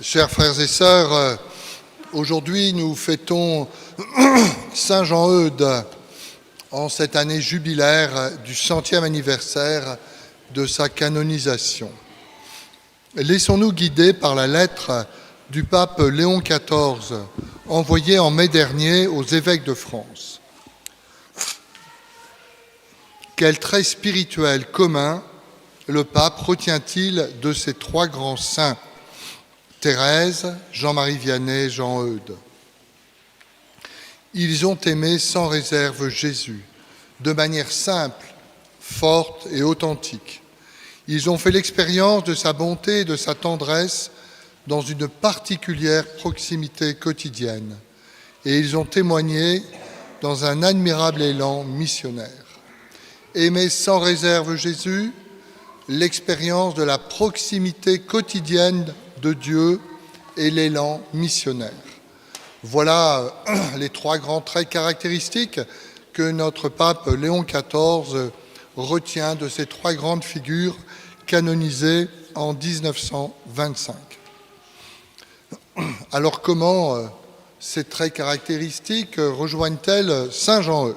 Chers frères et sœurs, aujourd'hui nous fêtons Saint Jean-Eudes en cette année jubilaire du 100e anniversaire de sa canonisation. Laissons-nous guider par la lettre du pape Léon XIV, envoyée en mai dernier aux évêques de France. Quel trait spirituel commun le pape retient-il de ces trois grands saints, Thérèse, Jean-Marie Vianney, Jean-Eudes? Ils ont aimé sans réserve Jésus, de manière simple, forte et authentique. Ils ont fait l'expérience de sa bonté et de sa tendresse dans une particulière proximité quotidienne. Et ils ont témoigné dans un admirable élan missionnaire. Aimer sans réserve Jésus, l'expérience de la proximité quotidienne de Dieu et l'élan missionnaire. Voilà les trois grands traits caractéristiques que notre pape Léon XIV retient de ces trois grandes figures canonisées en 1925. Alors comment ces traits caractéristiques rejoignent-elles Saint Jean-Eudes?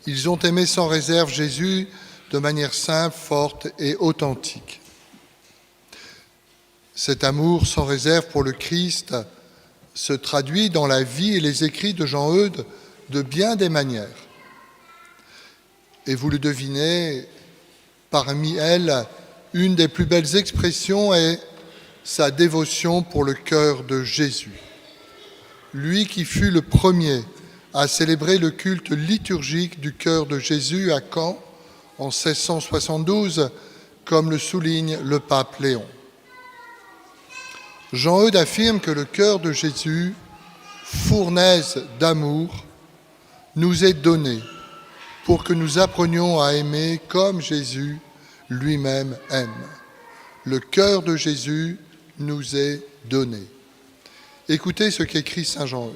Ils ont aimé sans réserve Jésus de manière simple, forte et authentique. Cet amour sans réserve pour le Christ se traduit dans la vie et les écrits de Jean-Eudes de bien des manières. Et vous le devinez, parmi elles, une des plus belles expressions est sa dévotion pour le cœur de Jésus. Lui qui fut le premier à célébrer le culte liturgique du cœur de Jésus à Caen en 1672, comme le souligne le pape Léon. Jean-Eudes affirme que le cœur de Jésus, fournaise d'amour, nous est donné pour que nous apprenions à aimer comme Jésus lui-même aime. Le cœur de Jésus nous est donné. Écoutez ce qu'écrit Saint Jean-Eudes.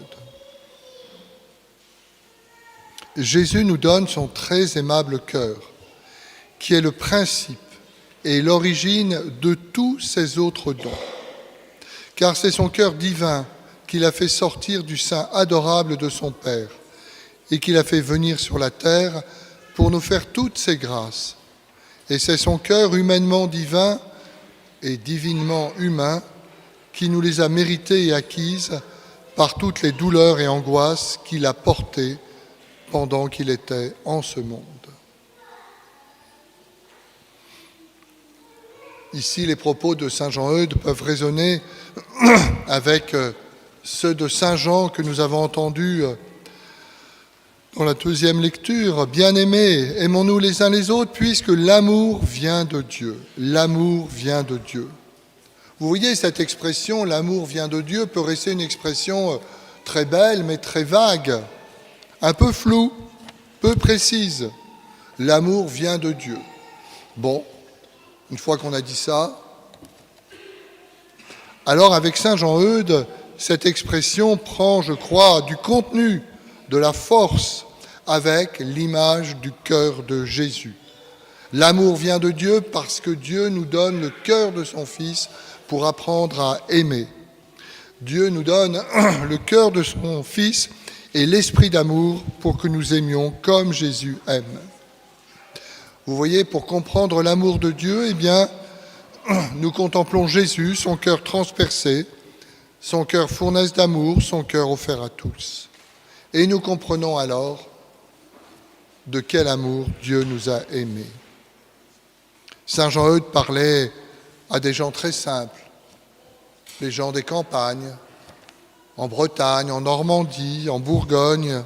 Jésus nous donne son très aimable cœur, qui est le principe et l'origine de tous ses autres dons. Car c'est son cœur divin qu'il a fait sortir du sein adorable de son Père et qu'il a fait venir sur la terre pour nous faire toutes ses grâces. Et c'est son cœur humainement divin et divinement humain qui nous les a méritées et acquises par toutes les douleurs et angoisses qu'il a portées pendant qu'il était en ce monde. Ici, les propos de Saint Jean-Eudes peuvent résonner avec ceux de Saint Jean que nous avons entendus dans la deuxième lecture. Bien-aimés, aimons-nous les uns les autres, puisque l'amour vient de Dieu. L'amour vient de Dieu. Vous voyez, cette expression, l'amour vient de Dieu, peut rester une expression très belle, mais très vague, un peu floue, peu précise. L'amour vient de Dieu. Bon, une fois qu'on a dit ça, alors avec Saint Jean-Eudes, cette expression prend, je crois, du contenu, de la force, avec l'image du cœur de Jésus. L'amour vient de Dieu parce que Dieu nous donne le cœur de son Fils pour apprendre à aimer. Dieu nous donne le cœur de son Fils et l'esprit d'amour pour que nous aimions comme Jésus aime. Vous voyez, pour comprendre l'amour de Dieu, eh bien, nous contemplons Jésus, son cœur transpercé, son cœur fournaise d'amour, son cœur offert à tous. Et nous comprenons alors de quel amour Dieu nous a aimés. Saint Jean-Eudes parlait à des gens très simples, les gens des campagnes, en Bretagne, en Normandie, en Bourgogne.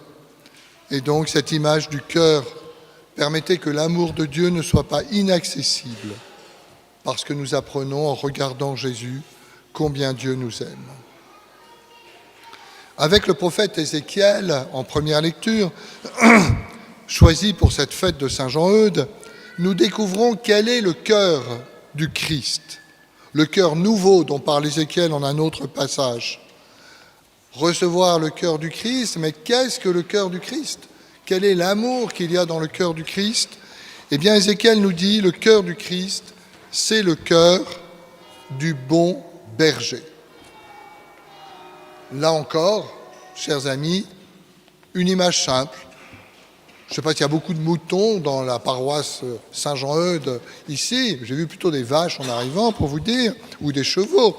Et donc cette image du cœur permettait que l'amour de Dieu ne soit pas inaccessible, parce que nous apprenons en regardant Jésus combien Dieu nous aime. Avec le prophète Ézéchiel, en première lecture, choisi pour cette fête de Saint Jean-Eudes, nous découvrons quel est le cœur du Christ, le cœur nouveau dont parle Ézéchiel en un autre passage. Recevoir le cœur du Christ, mais qu'est-ce que le cœur du Christ? Quel est l'amour qu'il y a dans le cœur du Christ? Eh bien, Ézéchiel nous dit, le cœur du Christ, c'est le cœur du bon berger. Là encore, chers amis, une image simple. Je ne sais pas s'il y a beaucoup de moutons dans la paroisse Saint-Jean-Eudes ici. J'ai vu plutôt des vaches en arrivant, pour vous dire, ou des chevaux.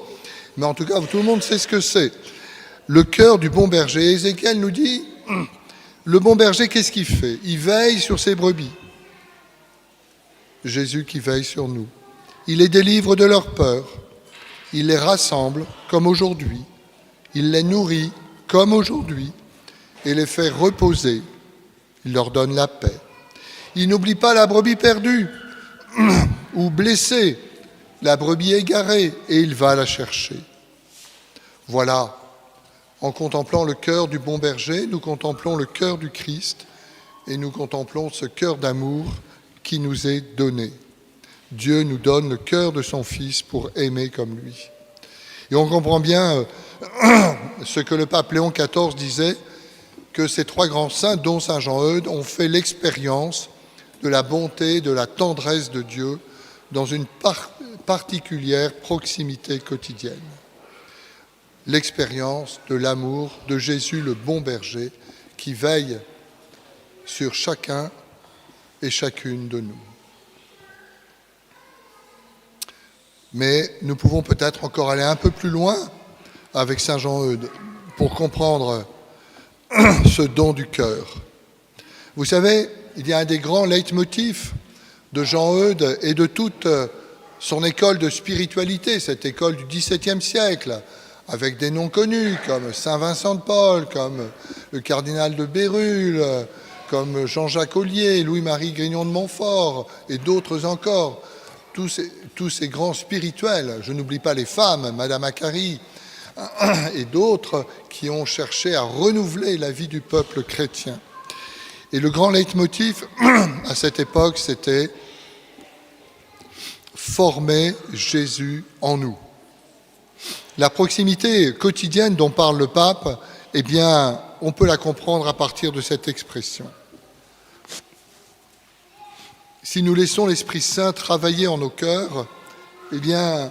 Mais en tout cas, tout le monde sait ce que c'est. Le cœur du bon berger. Ézéchiel nous dit, le bon berger, qu'est-ce qu'il fait? Il veille sur ses brebis. Jésus qui veille sur nous. Il les délivre de leur peur. Il les rassemble comme aujourd'hui. Il les nourrit comme aujourd'hui et les fait reposer. Il leur donne la paix. Il n'oublie pas la brebis perdue ou blessée, la brebis égarée, et il va la chercher. Voilà, en contemplant le cœur du bon berger, nous contemplons le cœur du Christ et nous contemplons ce cœur d'amour qui nous est donné. Dieu nous donne le cœur de son Fils pour aimer comme lui. Et on comprend bien ce que le pape Léon XIV disait, que ces trois grands saints, dont Saint Jean-Eudes, ont fait l'expérience de la bonté, de la tendresse de Dieu dans une particulière proximité quotidienne. L'expérience de l'amour de Jésus, le bon berger, qui veille sur chacun et chacune de nous. Mais nous pouvons peut-être encore aller un peu plus loin avec Saint Jean-Eudes pour comprendre ce don du cœur. Vous savez, il y a un des grands leitmotifs de Jean-Eudes et de toute son école de spiritualité, cette école du XVIIe siècle, avec des noms connus comme Saint Vincent de Paul, comme le cardinal de Bérulle, comme Jean-Jacques Ollier, Louis-Marie Grignon de Montfort et d'autres encore, tous ces grands spirituels. Je n'oublie pas les femmes, Madame Acari et d'autres qui ont cherché à renouveler la vie du peuple chrétien. Et le grand leitmotiv à cette époque, c'était « Former Jésus en nous ». La proximité quotidienne dont parle le pape, eh bien, on peut la comprendre à partir de cette expression. Si nous laissons l'Esprit Saint travailler en nos cœurs, eh bien,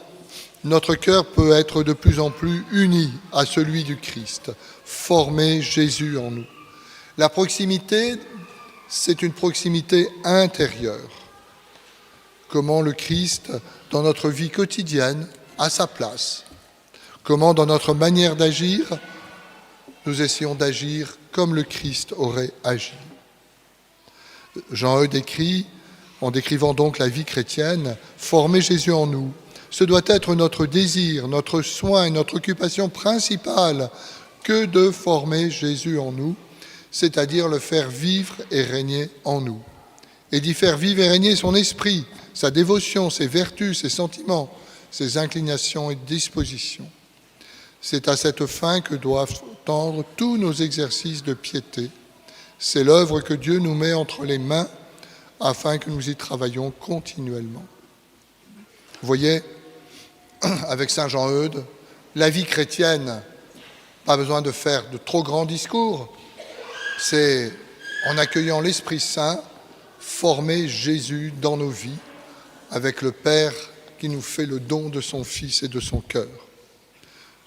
notre cœur peut être de plus en plus uni à celui du Christ, former Jésus en nous. La proximité, c'est une proximité intérieure. Comment le Christ, dans notre vie quotidienne, a sa place. Comment, dans notre manière d'agir, nous essayons d'agir comme le Christ aurait agi. Jean-Eudes écrit, en décrivant donc la vie chrétienne, « Former Jésus en nous ». Ce doit être notre désir, notre soin et notre occupation principale que de former Jésus en nous, c'est-à-dire le faire vivre et régner en nous. Et d'y faire vivre et régner son esprit, sa dévotion, ses vertus, ses sentiments, ses inclinations et dispositions. C'est à cette fin que doivent tendre tous nos exercices de piété. C'est l'œuvre que Dieu nous met entre les mains afin que nous y travaillions continuellement. Vous voyez, avec Saint Jean-Eudes, la vie chrétienne, pas besoin de faire de trop grands discours, c'est en accueillant l'Esprit Saint, former Jésus dans nos vies, avec le Père qui nous fait le don de son Fils et de son cœur.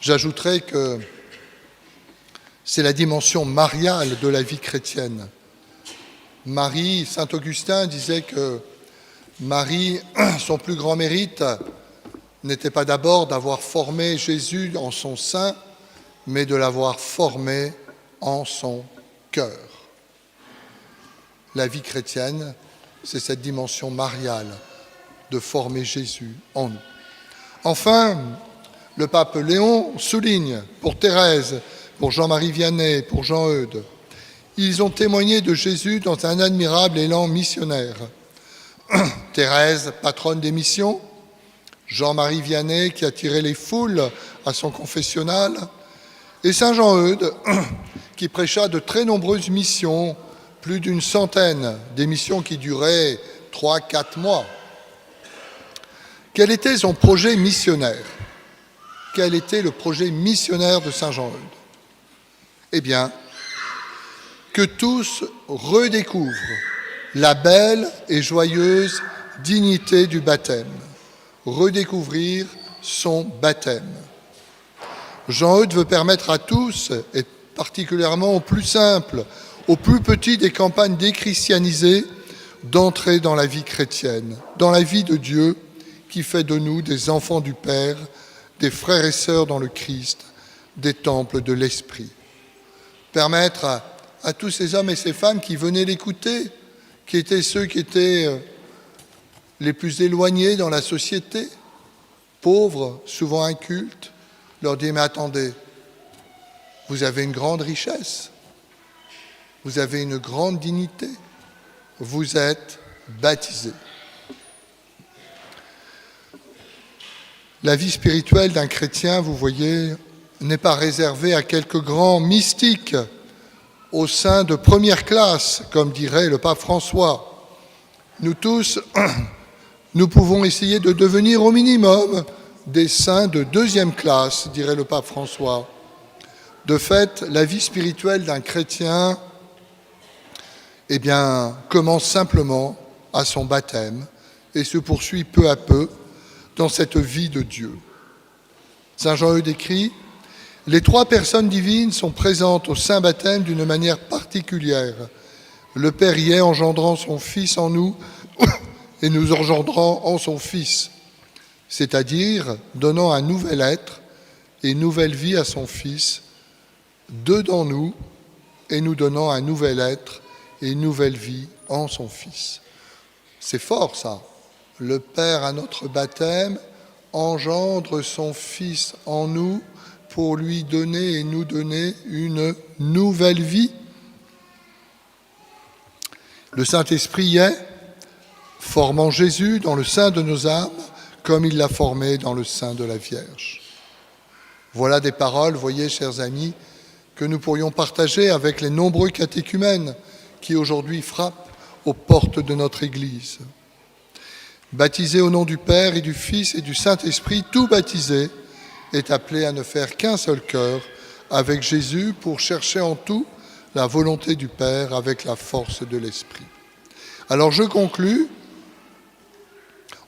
J'ajouterai que c'est la dimension mariale de la vie chrétienne. Marie, saint Augustin disait que Marie, son plus grand mérite, n'était pas d'abord d'avoir formé Jésus en son sein, mais de l'avoir formé en son cœur. La vie chrétienne, c'est cette dimension mariale de former Jésus en nous. Enfin, le pape Léon souligne pour Thérèse, pour Jean-Marie Vianney, pour Jean-Eudes, ils ont témoigné de Jésus dans un admirable élan missionnaire. Thérèse, patronne des missions, Jean-Marie Vianney qui attirait les foules à son confessionnal, et Saint Jean-Eudes qui prêcha de très nombreuses missions, plus d'une centaine, des missions qui duraient 3-4 mois. Quel était son projet missionnaire? Quel était le projet missionnaire de Saint Jean-Eudes? Eh bien, que tous redécouvrent la belle et joyeuse dignité du baptême, redécouvrir son baptême. Jean-Eudes veut permettre à tous, et particulièrement aux plus simples, aux plus petits des campagnes déchristianisées, d'entrer dans la vie chrétienne, dans la vie de Dieu qui fait de nous des enfants du Père, des frères et sœurs dans le Christ, des temples de l'Esprit. Permettre à tous ces hommes et ces femmes qui venaient l'écouter, qui étaient ceux qui étaient les plus éloignés dans la société, pauvres, souvent incultes, leur dire « Mais attendez, vous avez une grande richesse, vous avez une grande dignité, vous êtes baptisés. » La vie spirituelle d'un chrétien, vous voyez, n'est pas réservée à quelques grands mystiques au sein de première classe, comme dirait le pape François. Nous tous, nous pouvons essayer de devenir au minimum des saints de deuxième classe, dirait le pape François. De fait, la vie spirituelle d'un chrétien, commence simplement à son baptême et se poursuit peu à peu dans cette vie de Dieu. Saint Jean-Eudes écrit « Les trois personnes divines sont présentes au saint baptême d'une manière particulière. Le Père y est engendrant son Fils en nous et nous engendrant en son Fils, c'est-à-dire donnant un nouvel être et une nouvelle vie à son Fils, deux dans nous et nous donnant un nouvel être et une nouvelle vie en son Fils. » C'est fort ça. Le Père à notre baptême engendre son Fils en nous pour lui donner et nous donner une nouvelle vie. Le Saint-Esprit y est, formant Jésus dans le sein de nos âmes, comme il l'a formé dans le sein de la Vierge. Voilà des paroles, voyez, chers amis, que nous pourrions partager avec les nombreux catéchumènes qui aujourd'hui frappent aux portes de notre Église. Baptisé au nom du Père et du Fils et du Saint-Esprit, tout baptisé est appelé à ne faire qu'un seul cœur avec Jésus pour chercher en tout la volonté du Père avec la force de l'Esprit. Alors je conclus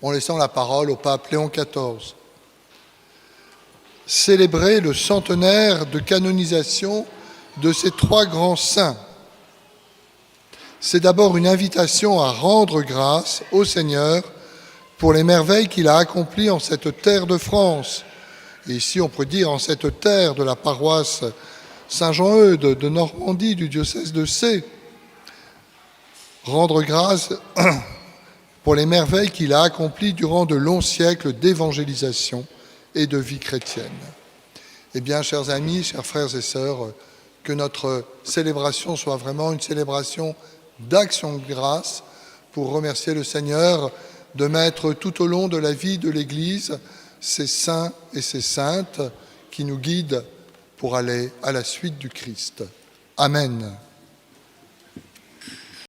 en laissant la parole au pape Léon XIV. Célébrer le centenaire de canonisation de ces trois grands saints, c'est d'abord une invitation à rendre grâce au Seigneur pour les merveilles qu'il a accomplies en cette terre de France. Et ici, on peut dire en cette terre de la paroisse Saint-Jean-Eudes de Normandie, du diocèse de Sées. Rendre grâce pour les merveilles qu'il a accomplies durant de longs siècles d'évangélisation et de vie chrétienne. Eh bien, chers amis, chers frères et sœurs, que notre célébration soit vraiment une célébration d'action de grâce pour remercier le Seigneur de mettre tout au long de la vie de l'Église ces saints et ces saintes qui nous guident pour aller à la suite du Christ. Amen.